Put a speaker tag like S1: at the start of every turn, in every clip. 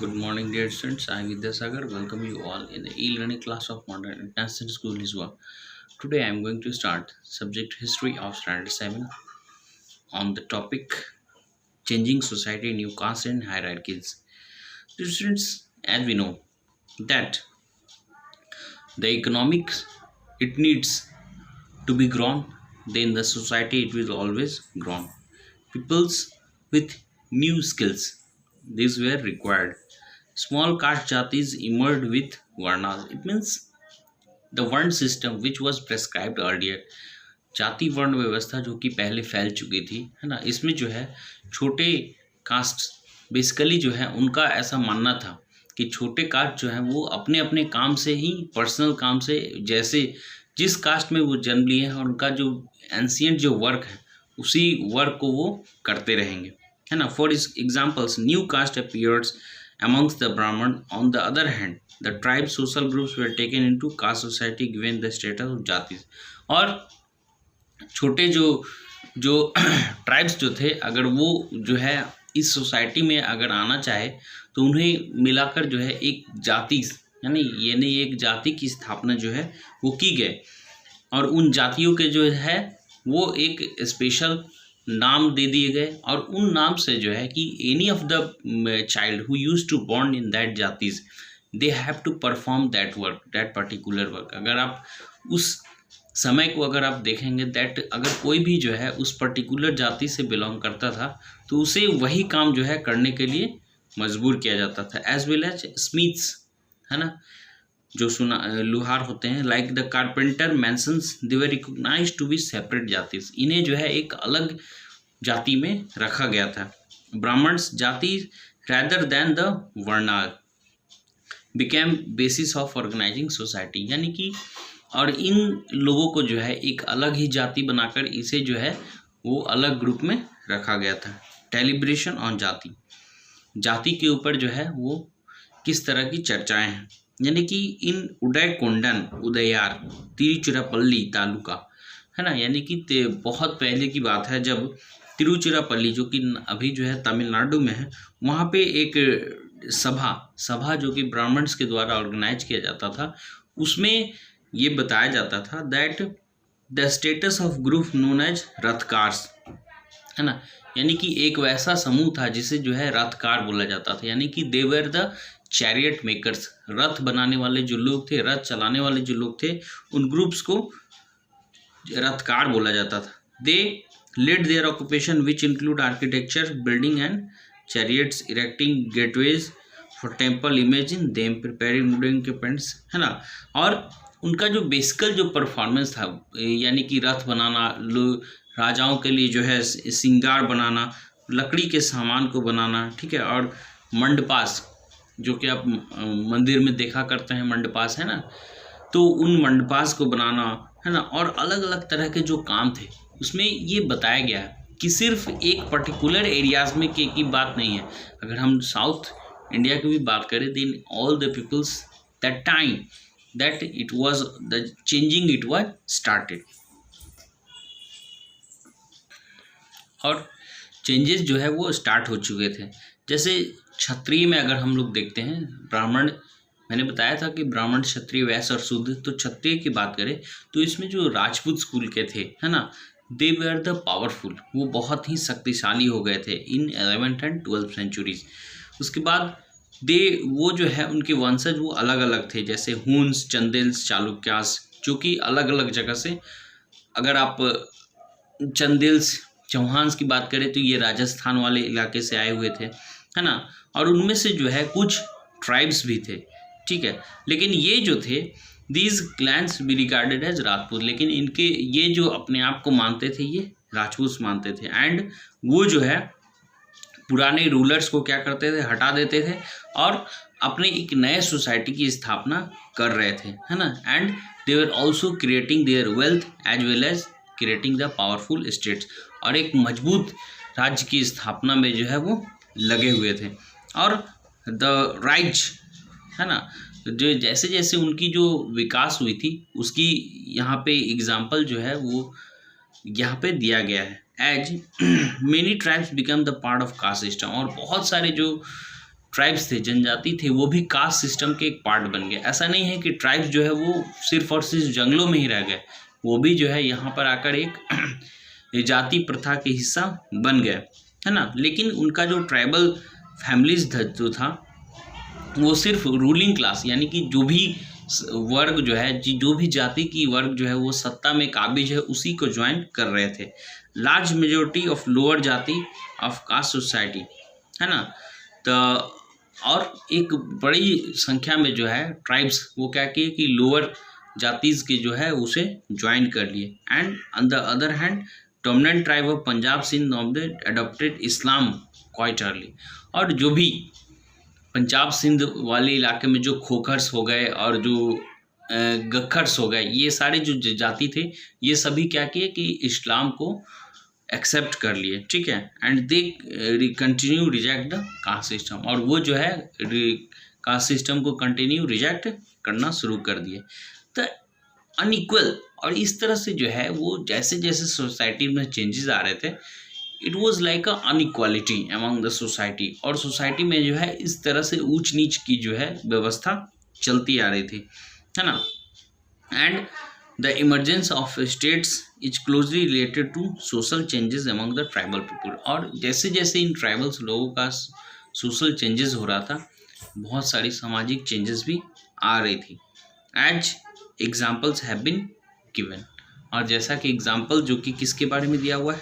S1: Good morning, dear students. I am Vidyasagar. Welcome you all in the e-learning class of Modern International School Iswa. Today, I am going to start subject history of standard 7 on the topic changing society, new castes and hierarchies. Dear students, as we know that the economics it needs to be grown, then the society it will always grown. Peoples with new skills these were required. Small caste jatis emerged with varnas. It means the वर्ण system which was prescribed earlier, जाति वर्ण व्यवस्था जो कि पहले फैल चुकी थी, है ना, इसमें जो है छोटे कास्ट बेसिकली जो है उनका ऐसा मानना था कि छोटे कास्ट जो है वो अपने अपने काम से ही, पर्सनल काम से, जैसे जिस कास्ट में वो जन्म लिए हैं और उनका जो एंशियंट जो वर्क है उसी वर्क को वो करते रहेंगे, है ना. For examples new caste appears amongst the Brahman. On the other hand, the tribe social groups were taken into caste society given the status of जाति. और छोटे जो जो ट्राइब्स जो थे, अगर वो जो है इस सोसाइटी में अगर आना चाहे तो उन्हें मिलाकर जो है एक जाति यानी एक जाति की स्थापना जो है वो की गई. और उन जातियों के जो है वो एक स्पेशल नाम दे दिए गए और उन नाम से जो है कि any of the child who use to born in that जातिज they have to perform that work, that particular work. अगर आप उस समय को अगर आप देखेंगे दैट अगर कोई भी जो है उस पर्टिकुलर जाति से बिलोंग करता था तो उसे वही काम जो है करने के लिए मजबूर किया जाता था. एज वेल एज स्मिथ्स, है ना, जो लुहार होते हैं, like the carpenter mentions they were recognised to be separate जातिस. इन्हें जो है एक अलग जाति में रखा गया था. ब्राह्मण्स जाति रैदर देन द वर्णाल became basis of organising society. यानी कि और इन लोगों को जो है एक अलग ही जाति बनाकर इसे जो है वो अलग ग्रुप में रखा गया था. डेलिब्रेशन ऑन जाति, जाति के ऊपर जो है वो किस तरह की चर्चाएं हैं. यानी कि इन उदयकोंडन, उदयार, तिरुचिरापल्ली तालुका, है ना, यानी कि बहुत पहले की बात है जब तिरुचिरापल्ली जो कि अभी जो है तमिलनाडु में है, वहाँ पे एक सभा जो कि ब्राह्मण्स के द्वारा ऑर्गेनाइज किया जाता था, उसमें ये बताया जाता था that the status of group known as रथकार्स, है ना, यानी कि एक वैसा समूह था जिसे जो है रथकार बोला जाता था. यानी कि दे वर द चैरियट मेकर्स, रथ बनाने वाले जो लोग थे, रथ चलाने वाले जो लोग थे, उन ग्रुप्स को रथकार बोला जाता था. They led their occupation which include architecture, building and chariots, erecting gateways for temple, imagine them preparing wooden equipments, है ना. और उनका जो बेसिकल जो परफॉर्मेंस था, यानी कि रथ बनाना, राजाओं के लिए जो है श्रृंगार बनाना, लकड़ी के सामान को बनाना, ठीक है, और मंडपास जो कि आप मंदिर में देखा करते हैं, मंडपास, है ना, तो उन मंडपास को बनाना, है ना, और अलग अलग तरह के जो काम थे उसमें ये बताया गया है कि सिर्फ एक पर्टिकुलर एरियाज में की बात नहीं है. अगर हम साउथ इंडिया की भी बात करें then all the peoples that time that it was the changing it was started. और चेंजेस जो है वो स्टार्ट हो चुके थे. जैसे क्षत्रिय में अगर हम लोग देखते हैं, ब्राह्मण, मैंने बताया था कि ब्राह्मण, क्षत्रिय, वैश्य और शूद्र, तो क्षत्रिय की बात करें तो इसमें जो राजपूत स्कूल के थे, है ना, दे वर द पावरफुल, वो बहुत ही शक्तिशाली हो गए थे इन 11th एंड 12th सेंचुरीज. उसके बाद वो जो है उनके वंशज वो अलग अलग थे, जैसे हुन्स, चंदेल्स, चालुक्यास, जो कि अलग अलग जगह से, अगर आप चंदेल्स, चौहान्स की बात करें तो ये राजस्थान वाले इलाके से आए हुए थे, है ना, और उनमें से जो है कुछ ट्राइब्स भी थे, ठीक है. लेकिन ये जो थे these clans be regarded as Rajput, लेकिन इनके ये जो अपने आप को मानते थे ये राजपूत मानते थे. एंड वो जो है पुराने रूलर्स को क्या करते थे, हटा देते थे और अपने एक नए सोसाइटी की स्थापना कर रहे थे, है ना. And they were also creating their wealth as well as creating the powerful states, और एक मजबूत राज्य की स्थापना में जो है वो लगे हुए थे. और द राइज, है ना, जो जैसे जैसे उनकी जो विकास हुई थी उसकी यहाँ पे एग्जाम्पल जो है वो यहाँ पे दिया गया है. As many tribes become the part of caste system, और बहुत सारे जो ट्राइब्स थे, जनजाति थे, वो भी कास्ट सिस्टम के एक पार्ट बन गए। ऐसा नहीं है कि ट्राइब्स जो है वो सिर्फ और सिर्फ जंगलों में ही रह गए, वो भी जो है यहाँ पर आकर एक जाति प्रथा के हिस्सा बन गए, है ना। लेकिन उनका जो ट्राइबल फैमिलीज जो था वो सिर्फ रूलिंग क्लास, यानी कि जो भी वर्ग जो है, जो भी जाति की वर्ग जो है वो सत्ता में काबिज है, उसी को ज्वाइन कर रहे थे। लार्ज मेजोरिटी ऑफ लोअर जाति ऑफ कास्ट सोसाइटी, है ना। तो और एक बड़ी संख्या में जो है ट्राइब्स वो क्या किए कि लोअर जातिज के जो है उसे ज्वाइन कर लिए। And on the other hand dominant tribe of Punjab Sindh of the adopted Islam quite early. और जो भी पंजाब सिंध वाले इलाके में जो खोखर्स हो गए और जो गखर्स हो गए, ये सारे जो जाति थे ये सभी क्या किए कि इस्लाम को एक्सेप्ट कर लिए, ठीक है। And they continue reject the cast system, और वो जो है कास्ट सिस्टम को कंटिन्यू रिजेक्ट करना शुरू कर दिए। तो अनइक्वल, और इस तरह से जो है वो जैसे जैसे सोसाइटी में चेंजेस आ रहे थे, it was like a inequality among the society, और सोसाइटी में जो है इस तरह से ऊंच नीच की जो है व्यवस्था चलती आ रही थी, है ना। And the emergence of states is closely related to social changes among the tribal people. और जैसे जैसे इन ट्राइबल्स लोगों का सोशल चेंजेस हो रहा था, बहुत सारी सामाजिक चेंजेस भी आ रही थी। As examples have been given, और जैसा कि एग्जाम्पल जो कि किसके बारे में दिया हुआ है,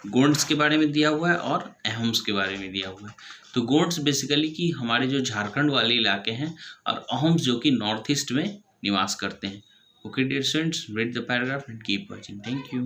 S1: गोंड्स के बारे में दिया हुआ है और अहोम्स के बारे में दिया हुआ है। तो गोंड्स बेसिकली कि हमारे जो झारखंड वाले इलाके हैं, और अहोम्स जो कि नॉर्थ ईस्ट में निवास करते हैं। Okay dear students, read the paragraph and keep watching. Thank you.